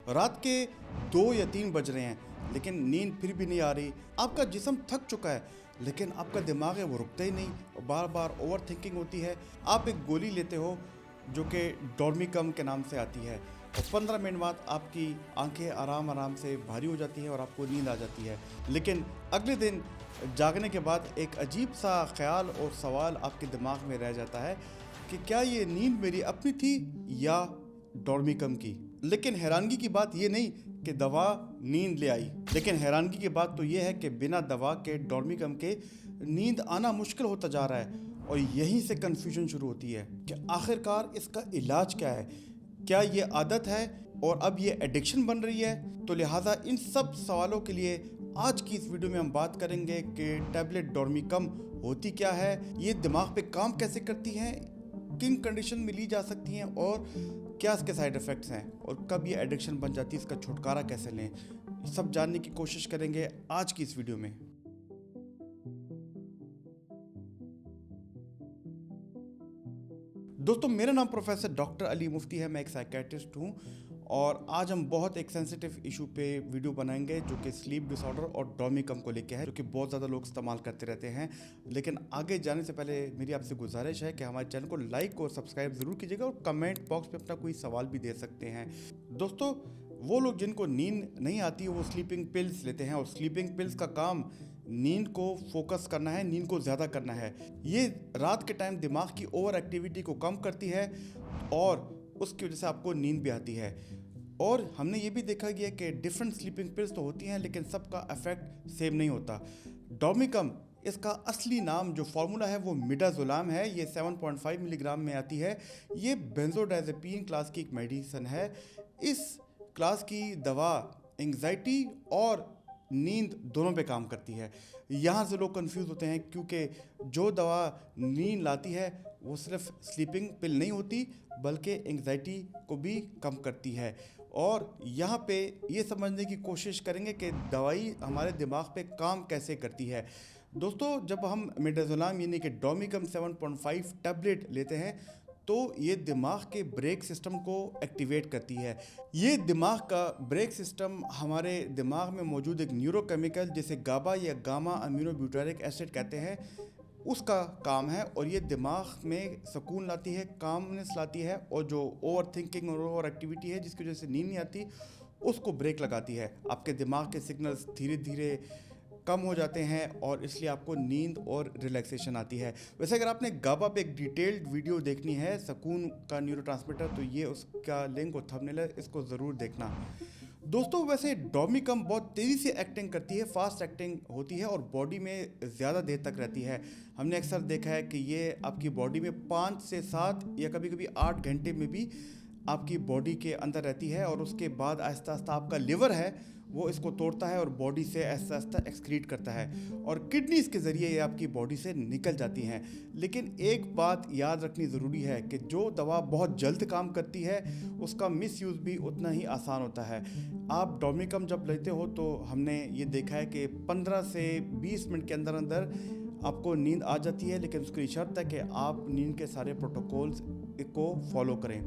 रात के 2 या 3 बज रहे हैं लेकिन नींद फिर भी नहीं आ रही। आपका जिस्म थक चुका है लेकिन आपका दिमाग है वो रुकता ही नहीं, बार बार ओवर थिंकिंग होती है। आप एक गोली लेते हो जो कि डोर्मिकम के नाम से आती है और 15 मिनट बाद आपकी आंखें आराम आराम से भारी हो जाती है और आपको नींद आ जाती है। लेकिन अगले दिन जागने के बाद एक अजीब सा ख्याल और सवाल आपके दिमाग में रह जाता है कि क्या ये नींद मेरी अपनी थी या डोर्मिकम की। लेकिन हैरानगी की बात ये नहीं कि दवा नींद ले आई, लेकिन हैरानगी की बात तो ये है कि बिना दवा के डोर्मिकम के नींद आना मुश्किल होता जा रहा है। और यहीं से कन्फ्यूजन शुरू होती है कि आखिरकार इसका इलाज क्या है। क्या ये आदत है और अब ये एडिक्शन बन रही है? तो लिहाजा इन सब सवालों के लिए आज की इस वीडियो में हम बात करेंगे कि टैबलेट डोर्मिकम होती क्या है, ये दिमाग पे काम कैसे करती हैं, किन कंडीशन में ली जा सकती हैं और क्या इसके साइड इफ़ेक्ट्स हैं और कब ये एडिक्शन बन जाती है, इसका छुटकारा कैसे लें, सब जानने की कोशिश करेंगे आज की इस वीडियो में। दोस्तों, मेरा नाम प्रोफेसर डॉक्टर अली मुफ्ती है, मैं एक साइकेट्रिस्ट हूँ और आज हम बहुत एक सेंसिटिव इशू पे वीडियो बनाएंगे जो कि स्लीप डिसऑर्डर और डोर्मिकम को लेके है, जो कि बहुत ज़्यादा लोग इस्तेमाल करते रहते हैं। लेकिन आगे जाने से पहले मेरी आपसे गुजारिश है कि हमारे चैनल को लाइक और सब्सक्राइब ज़रूर कीजिएगा और कमेंट बॉक्स में अपना कोई सवाल भी दे सकते हैं। दोस्तों, वो लोग जिनको नींद नहीं आती है वो स्लीपिंग पिल्स लेते हैं और स्लीपिंग पिल्स का काम नींद को फोकस करना है, नींद को ज़्यादा करना है। ये रात के टाइम दिमाग की ओवर एक्टिविटी को कम करती है और उसकी वजह से आपको नींद भी आती है। और हमने ये भी देखा गया कि डिफरेंट स्लीपिंग पिल्स तो होती हैं लेकिन सबका इफेक्ट सेम नहीं होता। डोर्मिकम, इसका असली नाम जो फार्मूला है वो मिडाजोलाम है। ये 7.5 मिलीग्राम में आती है। ये बेंजोडायजेपिन क्लास की एक मेडिसिन है। इस क्लास की दवा एंग्जाइटी और नींद दोनों पे काम करती है। यहाँ से लोग कंफ्यूज होते हैं क्योंकि जो दवा नींद लाती है वो सिर्फ स्लीपिंग पिल नहीं होती बल्कि एंग्जाइटी को भी कम करती है। और यहाँ पे ये समझने की कोशिश करेंगे कि दवाई हमारे दिमाग पे काम कैसे करती है। दोस्तों, जब हम मिडाजोलाम यानी कि डोर्मिकम 7.5 टैबलेट लेते हैं तो ये दिमाग के ब्रेक सिस्टम को एक्टिवेट करती है। ये दिमाग का ब्रेक सिस्टम हमारे दिमाग में मौजूद एक न्यूरोकेमिकल जिसे गाबा या गामा अमीनो ब्यूटारिक एसिड कहते हैं उसका काम है और ये दिमाग में सुकून लाती है, कामनेस लाती है और जो ओवर थिंकिंग और ओवर एक्टिविटी है जिसकी वजह से नींद नहीं आती उसको ब्रेक लगाती है। आपके दिमाग के सिग्नल्स धीरे धीरे कम हो जाते हैं और इसलिए आपको नींद और रिलैक्सेशन आती है। वैसे अगर आपने गाबा पे एक डिटेल्ड वीडियो देखनी है सुकून का न्यूरोट्रांसमीटर तो ये उसका लिंक और थंबनेल है, इसको ज़रूर देखना। दोस्तों, वैसे डोर्मिकम बहुत तेज़ी से एक्टिंग करती है, फास्ट एक्टिंग होती है और बॉडी में ज़्यादा देर तक रहती है। हमने अक्सर देखा है कि ये आपकी बॉडी में 5 से 7 या कभी कभी 8 घंटे में भी आपकी बॉडी के अंदर रहती है और उसके बाद आहिस्ता आहिस्ता आपका लिवर है वो इसको तोड़ता है और बॉडी से आहिस्ता आहिस्ता एक्सक्रीट करता है और किडनीज के ज़रिए ये आपकी बॉडी से निकल जाती हैं। लेकिन एक बात याद रखनी ज़रूरी है कि जो दवा बहुत जल्द काम करती है उसका मिसयूज़ भी उतना ही आसान होता है। आप डोर्मिकम जब लेते हो तो हमने ये देखा है कि 15 से 20 मिनट के अंदर अंदर आपको नींद आ जाती है, लेकिन उसकी शर्त है कि आप नींद के सारे प्रोटोकॉल्स को फॉलो करें।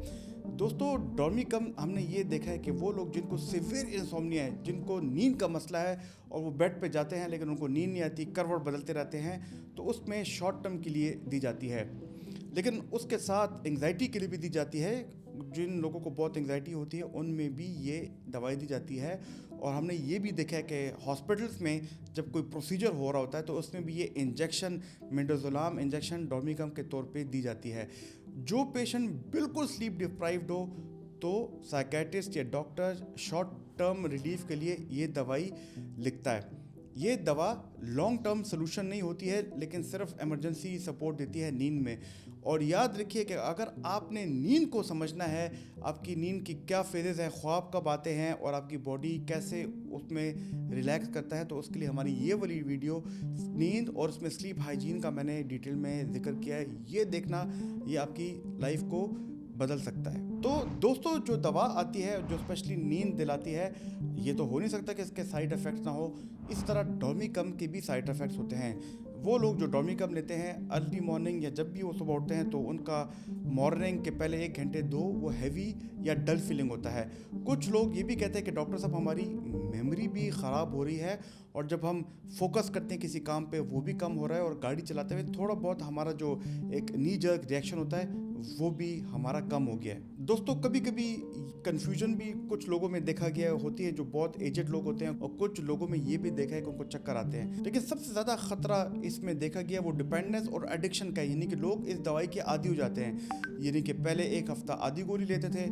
दोस्तों, डोर्मिकम हमने ये देखा है कि वो लोग जिनको सिवियर इंसोम्निया है, जिनको नींद का मसला है और वो बेड पे जाते हैं लेकिन उनको नींद नहीं आती, करवट बदलते रहते हैं, तो उसमें शॉर्ट टर्म के लिए दी जाती है। लेकिन उसके साथ एंग्जाइटी के लिए भी दी जाती है। जिन लोगों को बहुत एंग्जाइटी होती है उनमें भी ये दवाई दी जाती है। और हमने ये भी देखा है कि हॉस्पिटल्स में जब कोई प्रोसीजर हो रहा होता है तो उसमें भी ये इंजेक्शन मिडाजोलाम इंजेक्शन डोर्मिकम के तौर पे दी जाती है। जो पेशेंट बिल्कुल स्लीप डिप्राइव्ड हो तो साइकेट्रिस्ट या डॉक्टर शॉर्ट टर्म रिलीफ के लिए ये दवाई लिखता है। ये दवा लॉन्ग टर्म सोल्यूशन नहीं होती है लेकिन सिर्फ इमरजेंसी सपोर्ट देती है नींद में। और याद रखिए कि अगर आपने नींद को समझना है, आपकी नींद की क्या फेजेस हैं, ख्वाब कब आते हैं और आपकी बॉडी कैसे उसमें रिलैक्स करता है, तो उसके लिए हमारी ये वाली वीडियो नींद और उसमें स्लीप हाइजीन का मैंने डिटेल में जिक्र किया है। ये देखना, ये आपकी लाइफ को बदल सकता है। तो दोस्तों, जो दवा आती है जो स्पेशली नींद दिलाती है, ये तो हो नहीं सकता कि इसके साइड इफ़ेक्ट्स ना हो। इस तरह डोर्मिकम के भी साइड इफ़ेक्ट्स होते हैं। वो लोग जो डोमिकम लेते हैं अर्ली मॉर्निंग या जब भी वो सुबह उठते हैं तो उनका मॉर्निंग के पहले 1 घंटे 2 वो हैवी या डल फीलिंग होता है। कुछ लोग ये भी कहते हैं कि डॉक्टर साहब हमारी मेमोरी भी ख़राब हो रही है और जब हम फोकस करते हैं किसी काम पे वो भी कम हो रहा है और गाड़ी चलाते हुए थोड़ा बहुत हमारा जो एक नी जर्क रिएक्शन होता है वो भी हमारा कम हो गया है। दोस्तों कभी कभी कन्फ्यूजन भी कुछ लोगों में देखा गया होती है जो बहुत एजेड लोग होते हैं, और कुछ लोगों में ये भी देखा है कि उनको चक्कर आते हैं। लेकिन सबसे ज़्यादा खतरा इसमें देखा गया वो डिपेंडेंस और एडिक्शन का, यानी कि लोग इस दवाई के आदी हो जाते हैं। यानी कि पहले 1 हफ्ता आधी गोली लेते थे,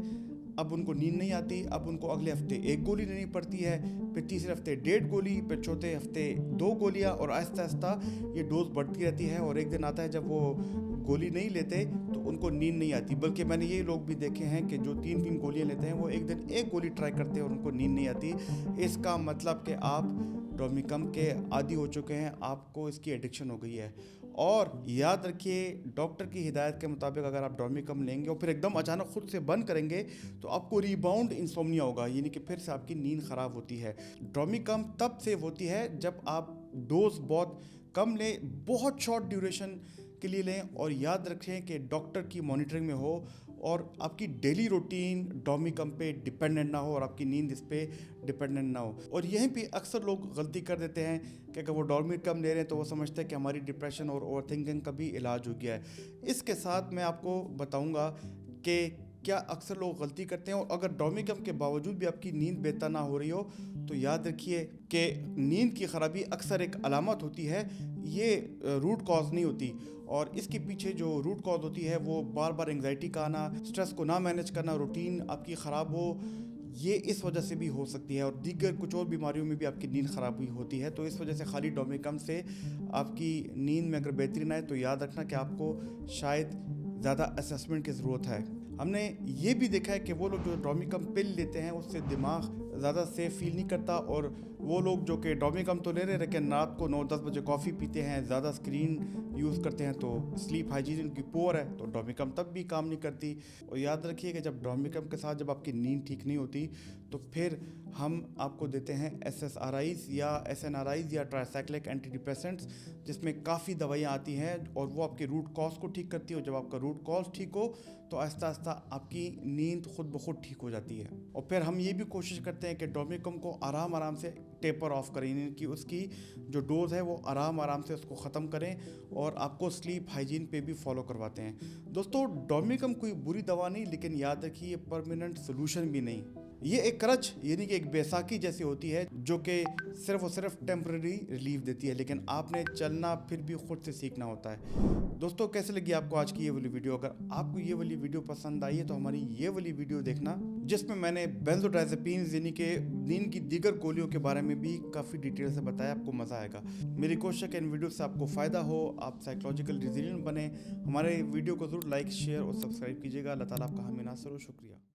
अब उनको नींद नहीं आती, अब उनको अगले हफ्ते 1 गोली लेनी पड़ती है, फिर तीसरे हफ्ते 1.5 गोली, फिर चौथे हफ्ते 2 गोलियां, और आहिस्ता आहिस्ता ये डोज बढ़ती रहती है। और एक दिन आता है जब वो गोली नहीं लेते तो उनको नींद नहीं आती। बल्कि मैंने ये लोग भी देखे हैं कि जो 3 गोलियां लेते हैं वो एक दिन 1 गोली ट्राई करते हैं और उनको नींद नहीं आती। इसका मतलब कि आप डोमिकम के आदी हो चुके हैं, आपको इसकी एडिक्शन हो गई है। और याद रखिए, डॉक्टर की हिदायत के मुताबिक अगर आप डोमिकम लेंगे और फिर एकदम अचानक खुद से बंद करेंगे तो आपको रिबाउंड इंसोम्निया होगा, यानी कि फिर से आपकी नींद ख़राब होती है। डोमिकम तब सेव होती है जब आप डोज बहुत कम लें, बहुत शॉर्ट ड्यूरेशन के लिए लें, और याद रखें कि डॉक्टर की मॉनिटरिंग में हो और आपकी डेली रूटीन डोमिकम पे डिपेंडेंट ना हो और आपकी नींद इस पे डिपेंडेंट ना हो। और यहीं पे अक्सर लोग गलती कर देते हैं कि अगर वो डोमिकम ले रहे हैं तो वो समझते हैं कि हमारी डिप्रेशन और ओवरथिंकिंग का भी इलाज हो गया है। इसके साथ मैं आपको बताऊंगा कि क्या अक्सर लोग गलती करते हैं, और अगर डोमिकम के बावजूद भी आपकी नींद बेहतर ना हो रही हो तो याद रखिए कि नींद की ख़राबी अक्सर एक अलामत होती है, ये रूट कॉज नहीं होती। और इसके पीछे जो रूट कॉज होती है वो बार बार एंग्जाइटी का आना, स्ट्रेस को ना मैनेज करना, रूटीन आपकी ख़राब हो, ये इस वजह से भी हो सकती है। और दीगर कुछ और बीमारियों में भी आपकी नींद ख़राब होती है। तो इस वजह से खाली डोमिकम से आपकी नींद में अगर बेहतरी ना आए तो याद रखना कि आपको शायद ज़्यादा असेसमेंट की ज़रूरत है। हमने ये भी देखा है कि वो लोग जो डोमिकम पिल लेते हैं उससे दिमाग ज़्यादा सेफ फील नहीं करता, और वो लोग जो कि डोमिकम तो ले रहे हैं लेकिन रात को 9-10 बजे कॉफ़ी पीते हैं, ज़्यादा स्क्रीन यूज़ करते हैं, तो स्लीप हाइजीन उनकी पुअर है, तो डोमिकम तब भी काम नहीं करती। और याद रखिए कि जब डोमिकम के साथ जब आपकी नींद ठीक नहीं होती तो फिर हम आपको देते हैं SSRIs या SNRIs या ट्राइसाइक्लिक एंटी डिप्रेसेंट्स, जिसमें काफ़ी दवाइयाँ आती हैं और वो आपके रूट कॉज को ठीक करती है। और जब आपका रूट कॉज ठीक हो तो आहिस्ता आहिस्ता आपकी नींद खुद ब खुद ठीक हो जाती है। और फिर हम ये भी कोशिश करते हैं कि डोमिकम को आराम आराम से टेपर ऑफ करें, यानी कि उसकी जो डोज है वो आराम आराम से उसको ख़त्म करें, और आपको स्लीप हाइजीन पे भी फॉलो करवाते हैं। दोस्तों डोमिकम कोई बुरी दवा नहीं, लेकिन याद रखिए ये परमानेंट सोल्यूशन भी नहीं, ये एक क्रच यानी कि एक बैसाखी जैसी होती है जो कि सिर्फ और सिर्फ टेम्पररी रिलीफ देती है, लेकिन आपने चलना फिर भी खुद से सीखना होता है। दोस्तों कैसे लगी आपको आज की ये वाली वीडियो? अगर आपको ये वाली वीडियो पसंद आई है तो हमारी ये वाली वीडियो देखना, जिसमें मैंने बेंजोडाइजेपिन्स यानी कि नींद की दीगर गोलियों के बारे में भी काफ़ी डिटेल से बताया, आपको मज़ा आएगा। मेरी कोशिश है कि इन वीडियो से आपको फ़ायदा हो, आप साइकोलॉजिकल रिजिलिएंट बने। हमारे वीडियो को ज़रूर लाइक, शेयर और सब्सक्राइब कीजिएगा। अल्लाह ताला आपका हामी नासिर हो। शुक्रिया।